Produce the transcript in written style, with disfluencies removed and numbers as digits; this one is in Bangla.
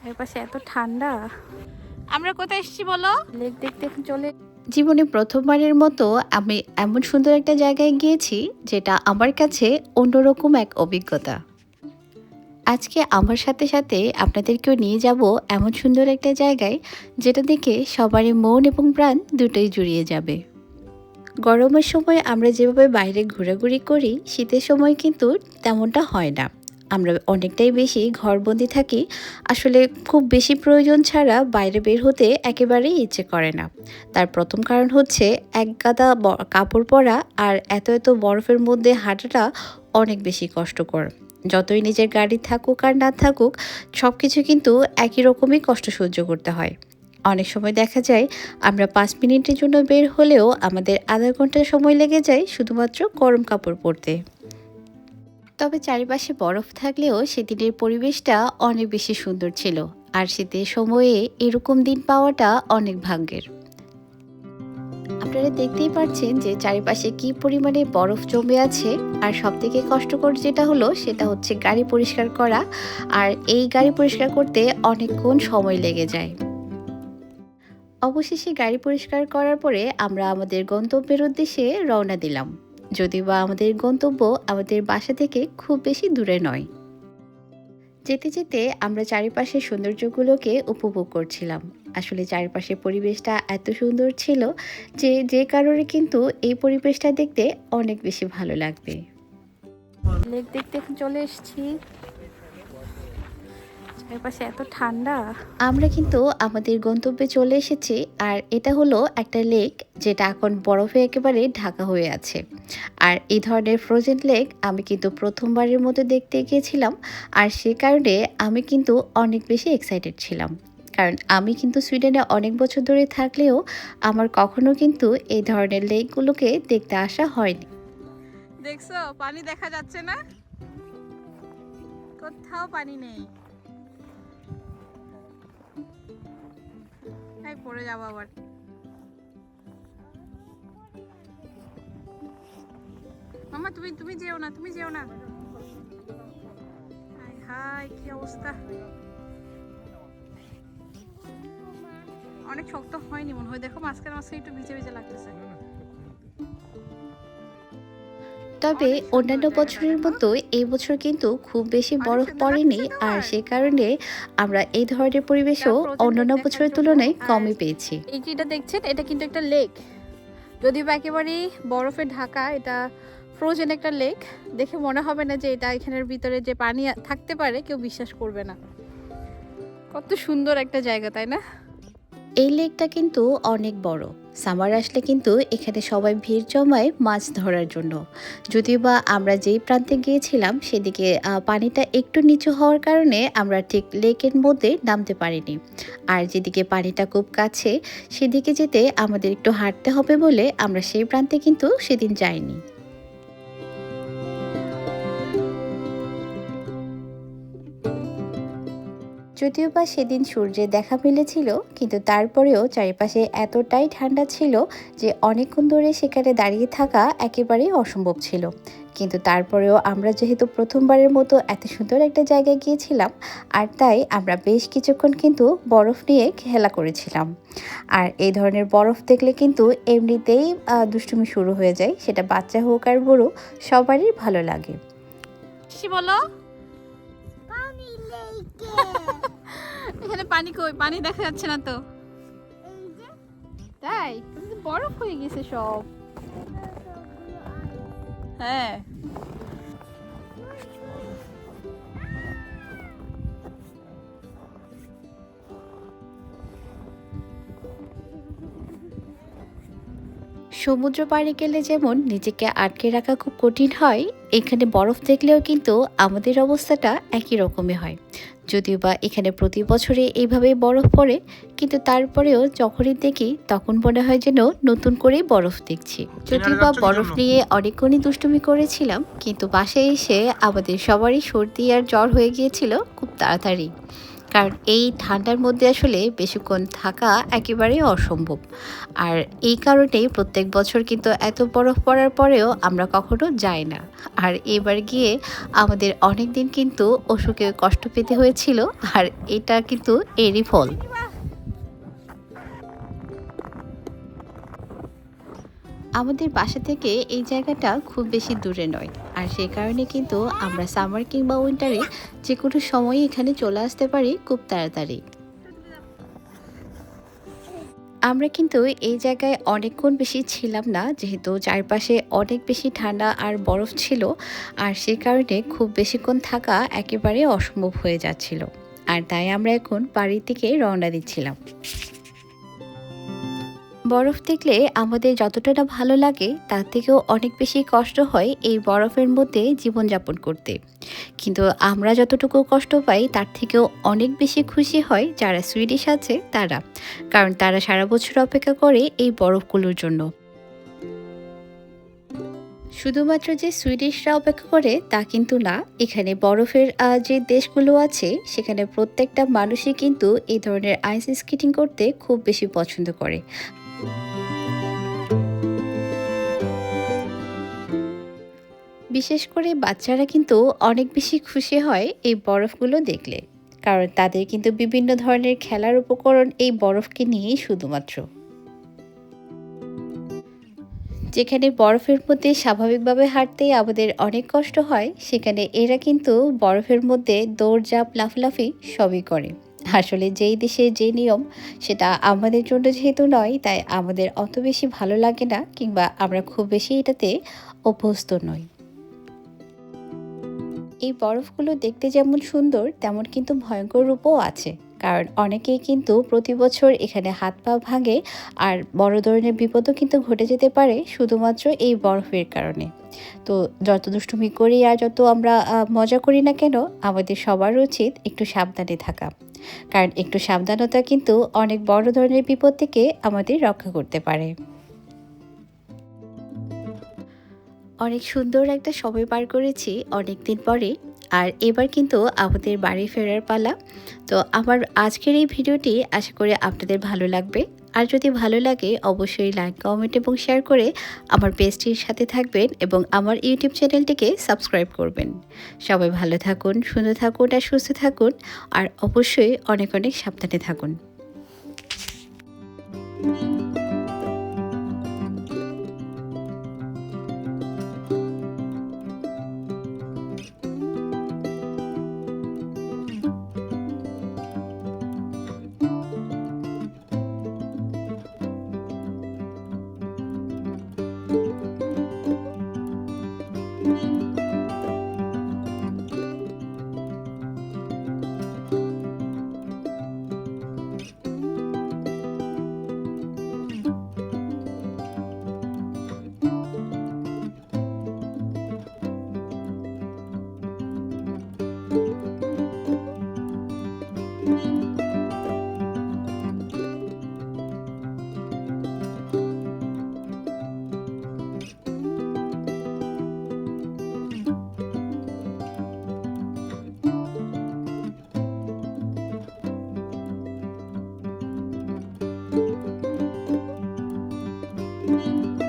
চারপাশে এত ঠান্ডা। আমরা কোথায় এসেছি বলো? লেক দেখতে চলে। জীবনে প্রথমবারের মতো আমি এমন সুন্দর একটা জায়গায় গিয়েছি যেটা আমার কাছে অন্যরকম এক অভিজ্ঞতা। আজকে আমার সাথে সাথে আপনাদেরকেও নিয়ে যাব এমন সুন্দর একটা জায়গায় যেটা দেখে সবারই মন এবং প্রাণ দুটোই জুড়িয়ে যাবে। গরমের সময় আমরা যেভাবে বাইরে ঘোরাঘুরি করি, শীতের সময় কিন্তু তেমনটা হয় না। আমরা অনেকটাই বেশি ঘরবন্দি থাকি। আসলে খুব বেশি প্রয়োজন ছাড়া বাইরে বের হতে একেবারেই ইচ্ছে করে না। তার প্রথম কারণ হচ্ছে একগাদা কাপড় পরা আর এত এত বরফের মধ্যে হাঁটাটা অনেক বেশি কষ্টকর। যতই নিজের গাড়ি থাকুক আর না থাকুক, সব কিছু কিন্তু একই রকমই কষ্ট সহ্য করতে হয়। অনেক সময় দেখা যায় আমরা 5 মিনিটের জন্য বের হলেও আমাদের আধা ঘন্টা সময় লেগে যায় শুধুমাত্র গরম কাপড় পরতে। তবে চারিপাশে বরফ থাকলেও সেদিনের পরিবেশটা অনেক বেশি সুন্দর ছিল। আর শীতের সময়ে এরকম দিন পাওয়াটা অনেক ভাগ্যের। আপনারা দেখতেই পাচ্ছেন যে চারিপাশে কি পরিমাণে বরফ জমে আছে। আর সবথেকে কষ্টকর যেটা হলো সেটা হচ্ছে গাড়ি পরিষ্কার করা। আর এই গাড়ি পরিষ্কার করতে অনেকক্ষণ সময় লেগে যায়। অবশেষে গাড়ি পরিষ্কার করার পরে আমরা আমাদের গন্তব্যের উদ্দেশ্যে রওনা দিলাম। যদিও বা আমাদের গন্তব্য আমাদের বাসা থেকে খুব বেশি দূরে নয়। যেতে যেতে আমরা চারিপাশের সৌন্দর্যগুলোকে উপভোগ করছিলাম। আসলে চারিপাশের পরিবেশটা এত সুন্দর ছিল যে যে কারণে কিন্তু এই পরিবেশটা দেখতে অনেক বেশি ভালো লাগবে। লেক দেখতে চলে এসেছি। চারপাশে এত ঠান্ডা। আমরা কিন্তু আমাদের গন্তব্যে চলে এসেছি। আর এটা হলো একটা লেক যেটা এখন বরফে একেবারে ঢাকা হয়ে আছে। আর এই ধরনের ফ্রোজেন লেক আমি কিন্তু প্রথমবারের মতো দেখতে গিয়েছিলাম। আর সে কারণে আমি কিন্তু অনেক বেশি এক্সাইটেড ছিলাম। কারণ আমি কিন্তু সুইডেনে অনেক বছর ধরে থাকলেও আমার কখনো কিন্তু এই ধরনের লেকগুলোকে দেখতে আসা হয়নি। দেখছো পানি দেখা যাচ্ছে না, কোথাও পানি নেই। পড়ে যাবো আবার। মামা তুমি তুমি যেও না, তুমি যেও না। হায় হায় কি অবস্থা। অনেক শক্ত হয়নি মনে হয়, দেখো মাঝখানে মাঝখানে একটু ভিজে ভিজে লাগতেছে। তবে অন্যান্য বছরের মতো এই বছর কিন্তু খুব বেশি বরফ পড়েনি। আর সে কারণে আমরা এই ধরনের পরিবেশও অন্যান্য বছরের তুলনায় কমই পেয়েছি। এই যেটা দেখছেন এটা কিন্তু একটা লেক, যদিও বা একেবারেই বরফে ঢাকা। এটা ফ্রোজেন একটা লেক। দেখে মনে হবে না যে এটা এখানের ভিতরে যে পানি থাকতে পারে, কেউ বিশ্বাস করবে না। কত সুন্দর একটা জায়গা, তাই না? এই লেকটা কিন্তু অনেক বড়। সামার আসলে কিন্তু এখানে সবাই ভিড় জমায় মাছ ধরার জন্য। যদিও বা আমরা যেই প্রান্তে গিয়েছিলাম সেদিকে পানিটা একটু নিচু হওয়ার কারণে আমরা ঠিক লেকের মধ্যে নামতে পারিনি। আর যেদিকে পানিটা খুব কাছে সেদিকে যেতে আমাদের একটু হাঁটতে হবে বলে আমরা সেই প্রান্তে কিন্তু সেদিন যাইনি। যদিও বা সেদিন সূর্যের দেখা মিলেছিল, কিন্তু তারপরেও চারিপাশে এতটাই ঠান্ডা ছিল যে অনেকক্ষণ ধরে সেখানে দাঁড়িয়ে থাকা একেবারেই অসম্ভব ছিল। কিন্তু তারপরেও আমরা যেহেতু প্রথমবারের মতো এত সুন্দর একটা জায়গায় গিয়েছিলাম, আর তাই আমরা বেশ কিছুক্ষণ কিন্তু বরফ নিয়ে খেলা করেছিলাম। আর এই ধরনের বরফ দেখলে কিন্তু এমনিতেই দুষ্টুমি শুরু হয়ে যায়, সেটা বাচ্চা হোক আর বড় সবারই ভালো লাগে। বলো এখানে পানি কই? পানি দেখা যাচ্ছে না তো। তাই বরফ হয়ে গেছে সব। হ্যাঁ সমুদ্র পাড়ে গেলে যেমন নিজেকে আটকে রাখা খুব কঠিন হয়, এখানে বরফ দেখলেও কিন্তু আমাদের অবস্থাটা একই রকমই হয়। যদিও বা এখানে প্রতি বছরে এইভাবেই বরফ পড়ে, কিন্তু তারপরেও যখনই দেখি তখন মনে হয় যেন নতুন করে বরফ দেখছি। যদিও বা বরফ নিয়ে অনেকক্ষণই দুষ্টুমি করেছিলাম, কিন্তু বাসায় এসে আমাদের সবারই সর্দি আর জ্বর হয়ে গিয়েছিল খুব তাড়াতাড়ি। কারণ এই ঠান্ডার মধ্যে আসলে বেশিক্ষণ থাকা একেবারেই অসম্ভব। আর এই কারণেই প্রত্যেক বছর কিন্তু এত বরফ পড়ার পরেও আমরা কখনো যাই না। আর এবার গিয়ে আমাদের অনেক দিন কিন্তু অসুখে কষ্ট পেতে হয়েছিল, আর এটা কিন্তু এরই ফল। আমাদের বাসা থেকে এই জায়গাটা খুব বেশি দূরে নয়, আর সেই কারণে কিন্তু আমরা সামার কিংবা উইন্টারে যে কোনো সময় এখানে চলে আসতে পারি খুব তাড়াতাড়ি। আমরা কিন্তু এই জায়গায় অনেকক্ষণ বেশি ছিলাম না, যেহেতু চারপাশে অনেক বেশি ঠান্ডা আর বরফ ছিল, আর সে কারণে খুব বেশিক্ষণ থাকা একেবারে অসম্ভব হয়ে যাচ্ছিল। আর তাই আমরা এখন বাড়ির দিকে রওনা দিচ্ছিলাম। বরফ দেখলে আমাদের যতটা না ভালো লাগে তার থেকেও অনেক বেশি কষ্ট হয় এই বরফের মধ্যে জীবনযাপন করতে। কিন্তু আমরা যতটুকু কষ্ট পাই তার থেকেও অনেক বেশি খুশি হয় যারা সুইডিশ আছে তারা, কারণ তারা সারা বছর অপেক্ষা করে এই বরফগুলোর জন্য। শুধুমাত্র যে সুইডিশরা অপেক্ষা করে তা কিন্তু না, এখানে বরফের যে দেশগুলো আছে সেখানে প্রত্যেকটা মানুষই কিন্তু এই ধরনের আইস স্কেটিং করতে খুব বেশি পছন্দ করে। বিশেষ করে বাচ্চারা কিন্তু অনেক বেশি খুশি হয় এই বরফগুলো দেখলে, কারণ তাদের কিন্তু বিভিন্ন ধরনের খেলার উপকরণ এই বরফকে নিয়েই শুধুমাত্র। যেখানে বরফের মধ্যে স্বাভাবিকভাবে হাঁটতেই আমাদের অনেক কষ্ট হয়, সেখানে এরা কিন্তু বরফের মধ্যে দৌড়ঝাঁপ লাফালাফি সবই করে। আসলে যেই দেশে যে নিয়ম, সেটা আমাদের জন্য যেহেতু নয়, তাই আমাদের অত বেশি ভালো লাগে না, কিংবা আমরা খুব বেশি এটাতে অভ্যস্ত নই। এই বরফগুলো দেখতে যেমন সুন্দর তেমন কিন্তু ভয়ঙ্কর রূপও আছে, কারণ অনেকেই কিন্তু প্রতি বছর এখানে হাত পা ভাঙে, আর বড় ধরনের বিপদও কিন্তু ঘটে যেতে পারে শুধুমাত্র এই বরফের কারণে। তো যত দুষ্টুমি করি আর যত আমরা মজা করি না কেন, আমাদের সবার উচিত একটু সাবধানে থাকা, কারণ একটু সাবধানতা কিন্তু অনেক বড় ধরনের বিপদ থেকে আমাদের রক্ষা করতে পারে। অনেক সুন্দর একটা সময় পার করেছি অনেক দিন পরে, আর এবার কিন্তু আমাদের বাড়ি ফেরার পালা। তো আমার আজকের এই ভিডিওটি আশা করি আপনাদের ভালো লাগবে। আর যদি ভালো লাগে অবশ্যই লাইক, কমেন্ট এবং শেয়ার করে আমার পেজটির সাথে থাকবেন এবং আমার ইউটিউব চ্যানেলটিকে সাবস্ক্রাইব করবেন। সবাই ভালো থাকুন, সুন্দর থাকুন আর সুস্থ থাকুন, আর অবশ্যই অনেক অনেক সাবধানে থাকুন। Thank you.